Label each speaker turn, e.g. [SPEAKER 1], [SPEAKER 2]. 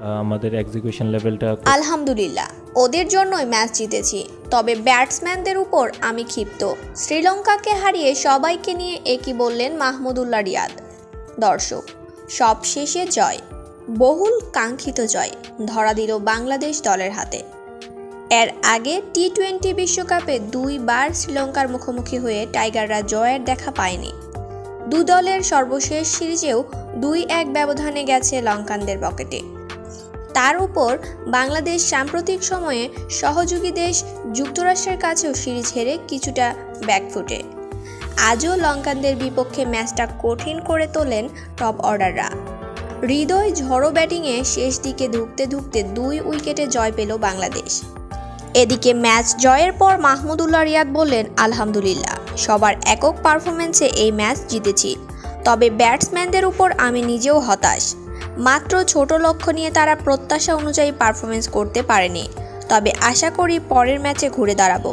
[SPEAKER 1] আমাদের এক্সিকিউশন লেভেলটা
[SPEAKER 2] আলহামদুলিল্লাহ, ওদের জন্যই ম্যাচ জিতেছি। তবে ব্যাটসম্যানদের উপর আমি ক্ষিপ্ত। শ্রীলঙ্কাকে হারিয়ে সবাইকে নিয়ে একই বললেন মাহমুদুল্লাহ রিয়াদ। দর্শক, সব শেষে জয়, বহুল কাঙ্ক্ষিত জয় ধরা দিল বাংলাদেশ দলের হাতে। এর আগে টি-20 বিশ্বকাপে 2 বার শ্রীলঙ্কার মুখোমুখি হয়ে টাইগাররা জয়ের দেখা পায়নি। দু দলের সর্বশেষ সিরিজেও 2-1 ব্যবধানে গেছে লঙ্কানদের পকেটে। তার উপর বাংলাদেশ সাম্প্রতিক সময়ে সহযোগী দেশ যুক্তরাষ্ট্রের কাছেও সিরিজ হেরে কিছুটা ব্যাকফুটে। আজও লঙ্কানদের বিপক্ষে ম্যাচটা কঠিন করে তোলেন টপ অর্ডাররা। হৃদয় ঝড়ো ব্যাটিংয়ে শেষ দিকে ধুঁকতে ধুঁকতে 2 উইকেটে জয় পেল বাংলাদেশ। এদিকে ম্যাচ জয়ের পর মাহমুদুল্লাহ রিয়াদ বললেন, আলহামদুলিল্লাহ, সবার একক পারফরমেন্সে এই ম্যাচ জিতেছি। তবে ব্যাটসম্যানদের উপর আমি নিজেও হতাশ। মাত্র ছোট লক্ষ্য নিয়ে তারা প্রত্যাশা অনুযায়ী পারফরমেন্স করতে পারেনি। তবে আশা করি পরের ম্যাচে ঘুরে দাঁড়াবো।